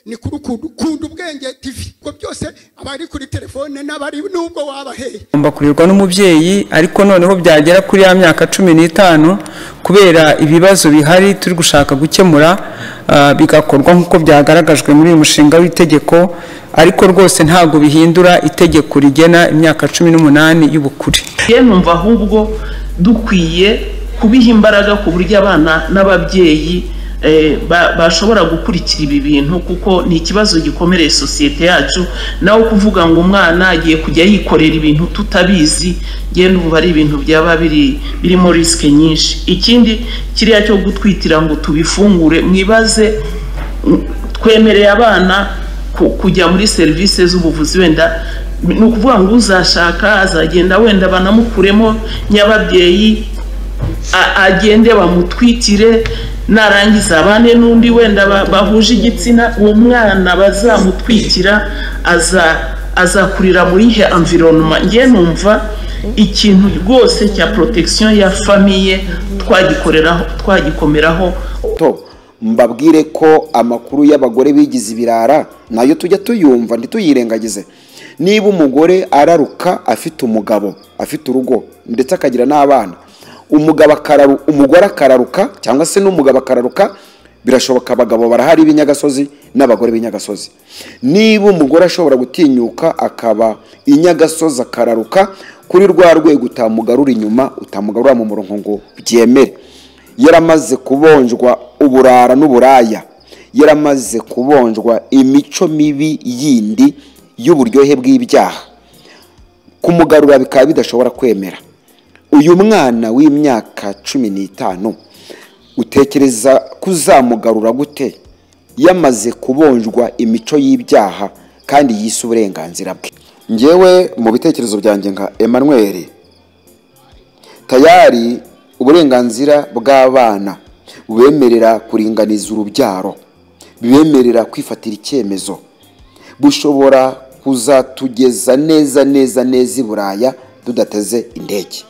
ni kunda ubwenge TV ko byose abari kuri telefone n'abari nubwo wabaheye ngomba kurirwa n'umubyeyi ariko noneho byagera kuri ya myaka 15 kubera ibibazo bihari turi gushaka gukemura bigakorwa nkuko byagaragajwe muri uyu mushinga w'itegeko ariko rwose ntago bihindura itegeko rigena imyaka 18 y'ubukure. Numva ahubwo dukwiye kubiha imbaraga ku buryo abana n'ababyeyi bashobora gukurikira ibi bintu kuko ni ikibazo gikomereye societe yacu naho kuvuga ngo umwana agiye kujya yikorera ibintu tutabizi genda ubu bari ibintu byaba birimo risk nyinshi. Ikindi kiriya cyo gutwitira ngo tubifungure mwibaze twemereye abana kujya muri service z'ubuvuzi wenda ni ukuvuga ngo uzashaka azagenda wenda banamukuremo nyababyeyi agende bamutwitire narangiza abane n'undi wenda bahuje igitsina uwo mwana bazamutwikira azakurira muri he environnement. Ngiye numva ikintu rwose cya protection ya famille twagikomeraho. Mbabwire ko amakuru y'abagore bigize ibirara nayo tujya tuyumva ntituyirengagize. Niba umugore araruka afite umugabo afite urugo ndetse akagira n'abana, umugore akararuka cyangwa se n'umugabo akararuka, birashoboka abagabo barahari b'inyagasozi n'abagore b'inyagasozi. Niba umugore ashobora gutinyuka akaba inyagasozi akararuka kuri rwa rwego utamugarura inyuma utamugarura mu murongo ngo byemere, yaramaze kubonjwa uburara n'uburaya, yaramaze kubonjwa imico mibi yindi y'uburyohe bw'ibyaha, kumugarura bikaba bidashobora kwemera. Uyu mwana w'imyaka 15 utekereza kuzamugarura gute yamaze kubonjwa imico y'ibyaha kandi yise uburenganzira bwe? Ngewe mu bitekerezo byanjye nka Emmanuel, tayari uburenganzira bw'abana bubemerera kuringaniza urubyaro, bibemerera kwifatira icyemezo, bushobora kuzatugeza neza i Buraya tudateze indege,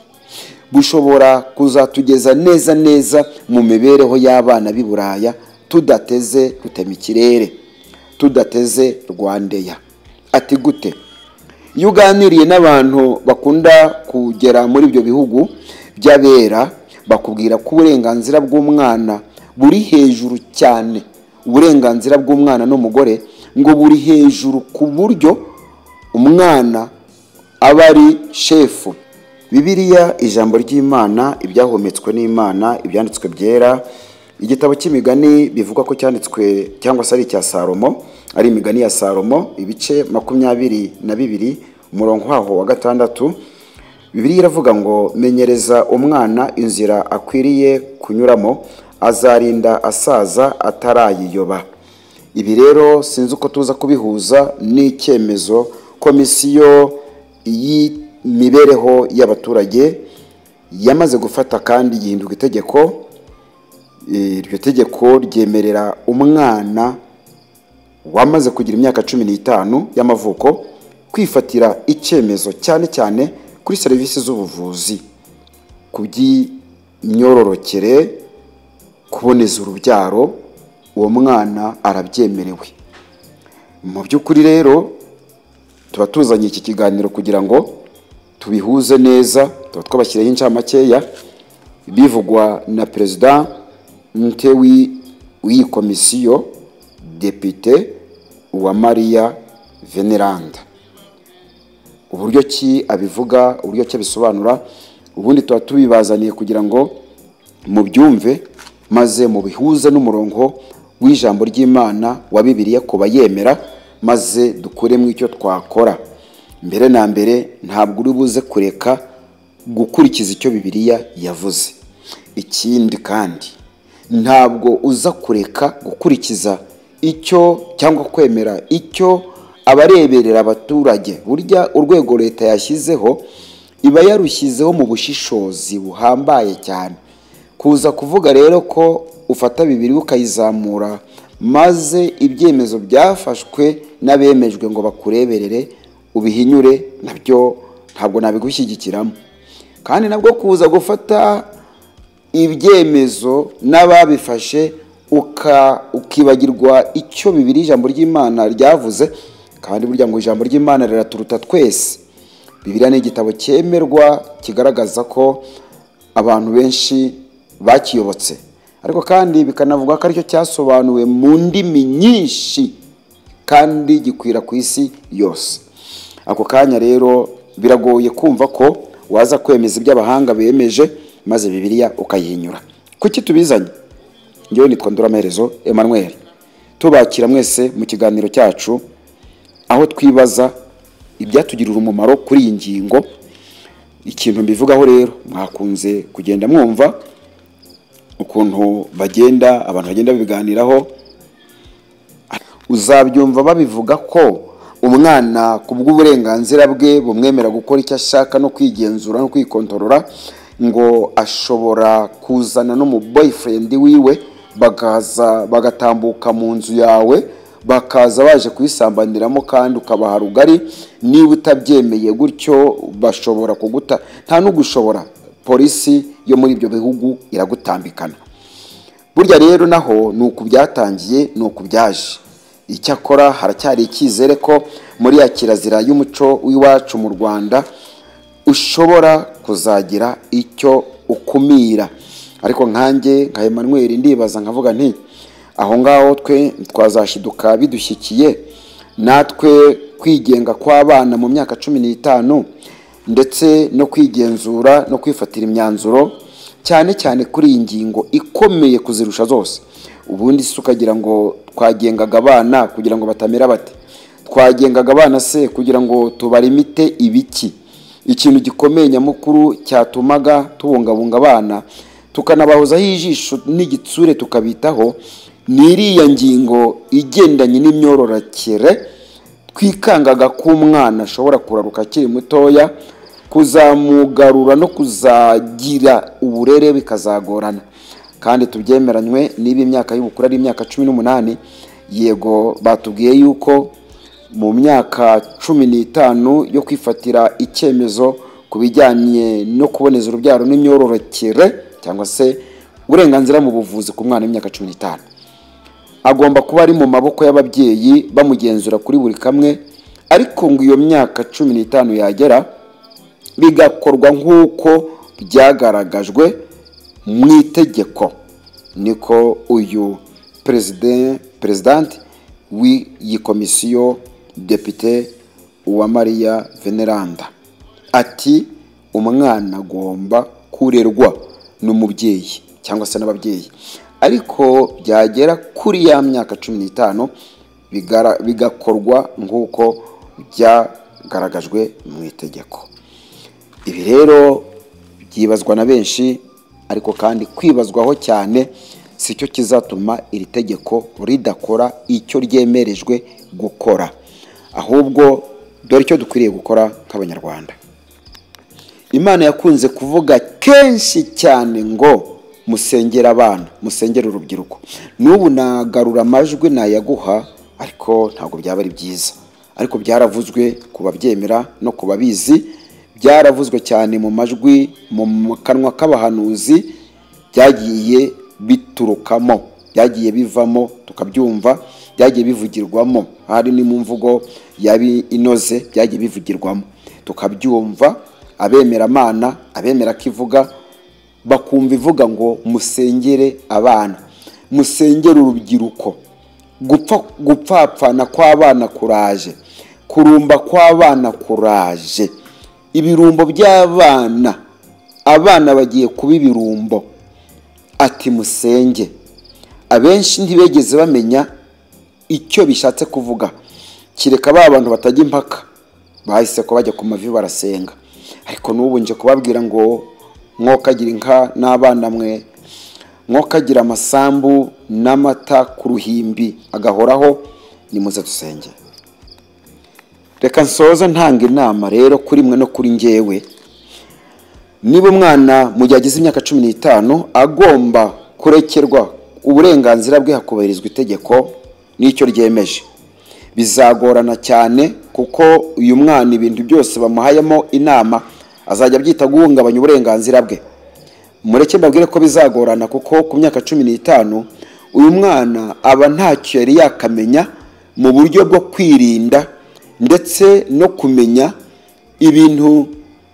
bushobora kuzatugeza neza mu mibereho y'abana b'i Buraya tudateze rutemikirere, tudateze Rwandeya. Ati gute? Iyo uganiriye n'abantu bakunda kugera muri ibyo bihugu by'abera bakubwira ko uburenganzira bw'umwana buri hejuru cyane, uburenganzira bw'umwana n'umugore ngo buri hejuru ku buryo umwana aba ari shefu. Bibiliya ijambo ry'Imana, ibyahometswe n'Imana, ibyanditswe byera, igitabo cy'imigani bivuga ko cyanditswe cyangwa se ari cya Salomo, ari imigani ya Salomo, ibice 22 umurongo waho wa 6. Bibiliya iravuga ngo menyereza umwana inzira akwiriye kunyuramo, azarinda asaza atarayiyoba. Ibi rero sinzi uko tuza kubihuza n'icyemezo komisiyo y'imibereho y'abaturage yamaze gufata kandi yihinduka itegeko. Iryo tegeko ryemerera umwana wamaze kugira imyaka 15 y'amavuko kwifatira icyemezo cyane kuri serivisi z'ubuvuzi, kuby'imyororokere, kuboneza urubyaro. Uwo mwana arabyemerewe. Mu by'ukuri rero tuba tuzanye iki kiganiro kugira ngo tubihuze neza, tuba twabashyireho incamakeya bivugwa na President w'iyi komisiyo, Depite Uwamariya Veneranda. Uburyo ki abivuga, uburyo ki abisobanura, ubundi tuba tubibazaniye kugira ngo mubyumve maze mubihuze n'umurongo w'ijambo ry'Imana wa Bibiliya kuba yemera, maze dukuremo icyo twakora. Mbere na mbere ntabwo uri buze kureka gukurikiza icyo Bibiliya yavuze. Ikindi kandi ntabwo uza kureka gukurikiza icyo cyangwa kwemera icyo abareberera abaturage. Burya urwego leta yashyizeho iba yarushyizeho mu bushishozi buhambaye cyane. Kuza kuvuga rero ko ufata Bibiliya ukayizamura maze ibyemezo byafashwe n'abemejwe ngo bakureberere ubihinyure, nabyo ntabwo nabigushyigikiramo. Kandi nabwo kuza gufata ibyemezo n'ababifashe ukibagirwa icyo Bibiliya ijambo ry'Imana ryavuze, kandi burya ngo ijambo ry'Imana riraturuta twese. Bibiliya ni igitabo cyemerwa kigaragaza ko abantu benshi bakiyobotse, ariko kandi bikanavuga ko aricyo cyasobanuwe mu ndimi nyinshi kandi gikwira ku isi yose. Ako kanya rero biragoye kumva ko waza kwemeza iby'abahanga bemeje maze Bibiliya ukayihinyura. Kuki tubizanye? Njyewe nitwa Nduramaherezo Emmanuel, tubakira mwese mu kiganiro cyacu aho twibaza ibyatugirira umumaro kuri iyi ngingo. Ikintu mbivugaho rero, mwakunze kugenda mwumva ukuntu abantu bagenda biganiraho, uzabyumva babivuga ko umwana kubw'uburenganzira bwe bumwemera gukora icyo ashaka no kwigenzura no kwikontorora, ngo ashobora kuzana no mu boyfriend wiwe bagatambuka mu nzu yawe, bakaza baje kuyisambaniramo kandi ukabaha rugari. Niba utabyemeye gutyo bashobora kuguta, nta n'ugushobora, polisi yo muri ibyo bihugu iragutambikana. Burya rero naho nuko byatangiye, nuko byaje. Icyakora haracyari icyizere ko muri ya kirazira y'umuco w'iwacu mu Rwanda ushobora kuzagira icyo ukumira. Ariko nkanjye nka Emmanuel ndibaza nkavuga nti aho ngaho twe twazashiduka bidushyikiye, natwe kwigenga kw'abana mu myaka 15 ndetse no kwigenzura no kwifatira imyanzuro, cyane cyane kuri iyi ngingo ikomeye kuzirusha zose. Ubundi se ukagira ngo twagengaga abana kugira ngo batamera bate? Twagengaga abana se kugira ngo tubarimite ibiki? Ikintu gikomeye nyamukuru cyatumaga tubungabunga abana tukanabahozaho ijisho n'igitsure tukabitaho, ni iriya ngingo igendanye n'imyororokere. Twikangaga ko umwana ashobora kuraruka akiri mutoya, kuzamugarura no kuzagira uburere bikazagorana. Kandi tubyemeranywe niba imyaka y'ubukuru ari imyaka 18, yego batubwiye yuko mu myaka 15 yo kwifatira icyemezo ku bijyanye no kuboneza urubyaro n'imyororokere cyangwa se uburenganzira mu buvuzi ku mwana w'imyaka 15, agomba kuba ari mu maboko y'ababyeyi bamugenzura kuri buri kamwe. Ariko ngo iyo myaka 15 yagera bigakorwa nk'uko byagaragajwe mu itegeko. Niko uyu president w'iyi komisiyo Depite Uwamariya Veneranda ati umwana agomba kurerwa n'umubyeyi cyangwa se n'ababyeyi, ariko byagera kuri ya myaka 15 bigakorwa nk'uko byagaragajwe mu itegeko. Ibi rero byibazwa na benshi, ariko kandi kwibazwaho cyane sicyo kizatuma iri tegeko ridakora icyo ryemerejwe gukora. Ahubwo dore icyo dukwiriye gukora nk'Abanyarwanda. Imana yakunze kuvuga kenshi cyane ngo musengera abana, musengera urubyiruko. N'ubu nagarura amajwi nayaguha, ariko ntabwo byaba ari byiza. Ariko byaravuzwe kubabyemera no kubabizi, byaravuzwe cyane mu majwi mu kanwa k'abahanuzi, byagiye biturukamo, byagiye bivamo tukabyumva, byagiye bivugirwamo. Hari ni mu mvugo yabi inoze byagiye bivugirwamo tukabyumva. Abemera Imana, abemera kivuga bakumva ivuga ngo musengere abana, musengere urubyiruko. Gupfapfana kw'abana kuraje, kurumba kw'abana kuraje. Ibirumbo by'abana, abana bagiye kuba ibirumbo. Ati musenge. Abenshi ntibegeze bamenya icyo bishatse kuvuga, kireka ba bantu batajya impaka bahise ko bajya ku mavi barasenga. Ariko n'ubu nje kubabwira ngo mwokagira inka n'abana mwe, mwokagira amasambu n'amata ku ruhimbi agahoraho, nimuze dusenge. Reka nsoza ntanga inama rero kuri mwe no kuri njyewe. Niba umwana mu gihe agize imyaka 15 agomba kurekerwa uburenganzira bwe hakubahirizwa itegeko n'icyo ryemeje, bizagorana cyane kuko uyu mwana ibintu byose bamuhayemo inama azajya byita guhungabanya uburenganzira bwe. Mureke mbabwire ko bizagorana kuko ku myaka 15 uyu mwana aba ntacyo yari yakamenya mu buryo bwo kwirinda ndetse no kumenya ibintu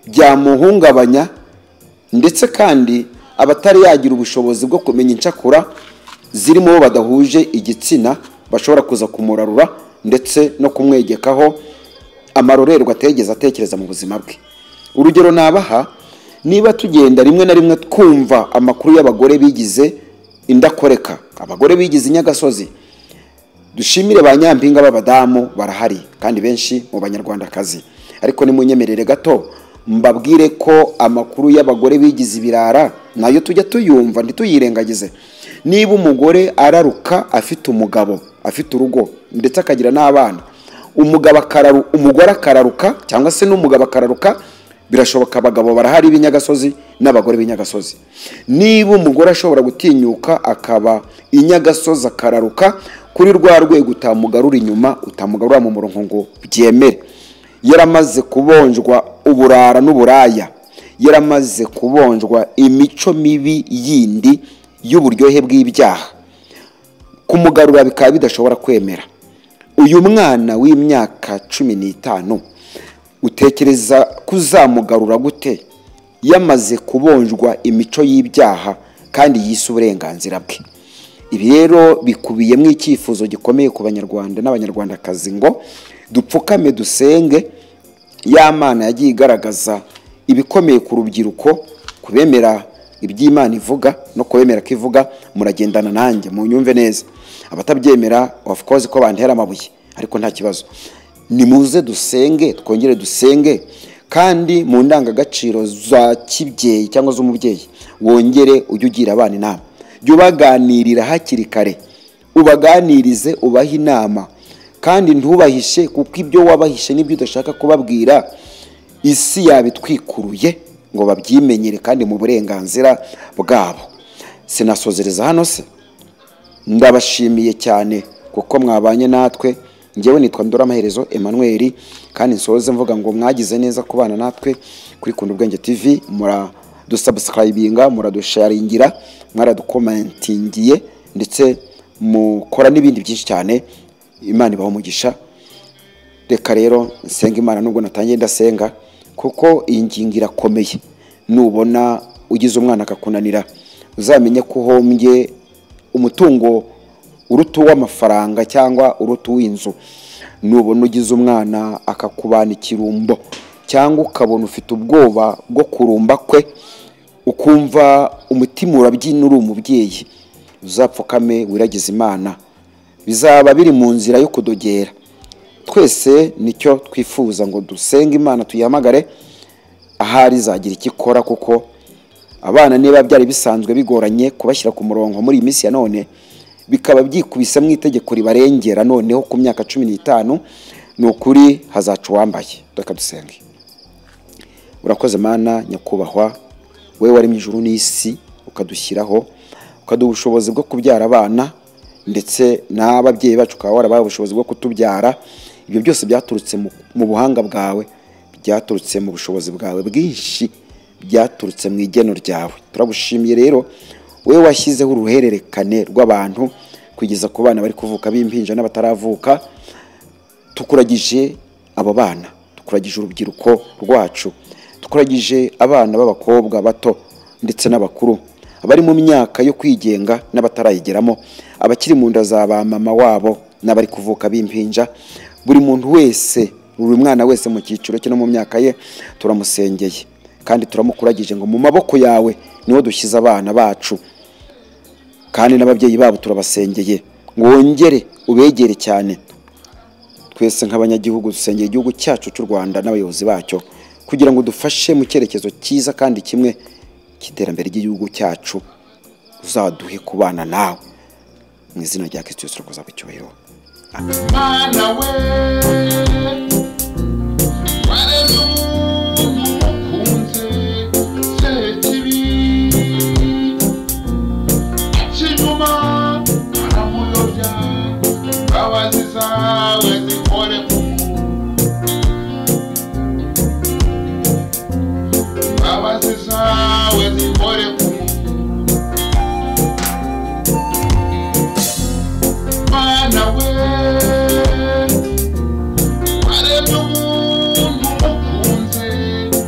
byamuhungabanya, ndetse kandi abatari yagira ubushobozi bwo kumenya incakura zirimo bo badahuje igitsina bashobora kuza kumurarura ndetse no kumwegekaho amarorerwa ategeza atekereza mu buzima bwe. Urugero nabaha, niba tugenda rimwe na rimwe twumva amakuru y'abagore bigize indakoreka, abagore bigize inyagasozi, dushimire ba nyampinga b'abadamu barahari kandi benshi mu banyarwandakazi, ariko nimunyemerere gato mbabwire ko amakuru y'abagore bigize ibirara nayo tujya tuyumva ntituyirengagize. Niba umugore araruka afite umugabo, afite urugo ndetse akagira n'abana, umugore akararuka cyangwa se n'umugabo akararuka, birashoboka abagabo barahari b'inyagasozi n'abagore b'inyagasozi. Niba umugore ashobora gutinyuka akaba inyagasozi akararuka, kuri rwa rwego utamugarura inyuma, utamugarura mu murongo ngo byemere. Yaramaze kubonjwa uburara n'uburaya, yaramaze kubonjwa imico mibi yindi y'uburyohe bw'ibyaha, kumugarura bikaba bidashobora kwemera. Uyu mwana w'imyaka 15 utekereza kuzamugarura gute yamaze kubonjwa imico y'ibyaha kandi yise uburenganzira bwe? Ibi rero bikubiyemo icyifuzo gikomeye ku banyarwanda n'abanyarwandakazi ngo dupfukame dusenge. Ya Mana yagiye igaragaza ibikomeye ku rubyiruko, kubemera iby'Imana ivuga no kubemera ko ivuga. Muragendana nanjye mu nyumve neza, abatabyemera of course ko bantera amabuye, ariko nta kibazo. Nimuze dusenge, twongere dusenge, kandi mu ndangagaciro za kibyeyi cyangwa z'umubyeyi wongere ujye ugira abana inama, jya ubaganirira hakiri kare, ubaganirize, ubahe inama, kandi ntubahishe, kuko ibyo wabahishe n'ibyo udashaka kubabwira isi yabitwikuruye ngo babyimenyere kandi mu burenganzira bwabo. Sinasozereza hano se, ndabashimiye cyane kuko mwabanye natwe. Njyewe nitwa Ndoramaherezo Emmanuel, kandi nsoze mvuga ngo mwagize neza kubana natwe kuri Kunda Ubwenge TV. Muradusubscribinga, muradusharingira, mwaradukomentingiye ndetse mukora n'ibindi byinshi cyane. Imana ibaho umugisha. Reka rero nsenga Imana, nubwo natangiye ndasenga, kuko iyi ngingo irakomeye. Nubona ugize umwana akakunanira, uzamenye ko uhombye umutungo urutu w'amafaranga cyangwa urutu w'inzu. Nubona ugize umwana akakubana ikirumbo, cyangwa ukabona ufite ubwoba bwo kurumba kwe, ukumva umutima urabyina uri umubyeyi, uzapfukame wiragize Imana. Bizaba biri mu nzira yo kudogera. Twese nicyo twifuza ngo dusenge Imana, tuyihamagare ahari izagira ikikora, kuko abana niba byari bisanzwe bigoranye kubashyira ku murongo muri iyi minsi ya none, bikaba byikubise mu itegeko ribarengera noneho ku myaka 15, ni ukuri hazacu wambaye. Reka dusenge. Urakoze Mana nyakubahwa, wewe wari mu ijuru n'isi, ukadushyiraho, ukaduha ubushobozi bwo kubyara abana, ndetse n'ababyeyi bacu ukaba warabaye ubushobozi bwo kutubyara. Ibyo byose byaturutse mu buhanga bwawe, byaturutse mu bushobozi bwawe bwinshi, byaturutse mu igeno ryawe. Turagushimiye rero, wewe washyizeho uruhererekane rw'abantu kugeza ku bana bari kuvuka b'impinja n'abataravuka. Tukuragije abo bana, tukuragije urubyiruko rwacu, tukuragije abana b'abakobwa bato ndetse n'abakuru, abari mu myaka yo kwigenga n'abatarayigeramo, abakiri mu nda za ba mama wabo n'abari kuvuka b'impinja. Buri muntu wese, buri mwana wese mu cyiciro cye no mu myaka ye, turamusengeye kandi turamukuragije ngo mu maboko yawe niho dushyize abana bacu, kandi n'ababyeyi babo turabasengeye ngo wongere ubegere cyane. Twese nk'abanyagihugu dusengeye igihugu cyacu cy'u Rwanda n'abayobozi bacyo, kugira ngo dufashe mu cyerekezo cyiza kandi kimwe cy'iterambere ry'igihugu cyacu. Uzaduhe kubana nawe mu izina rya Kristo Yesu, turakuza icyubahiro. Amen.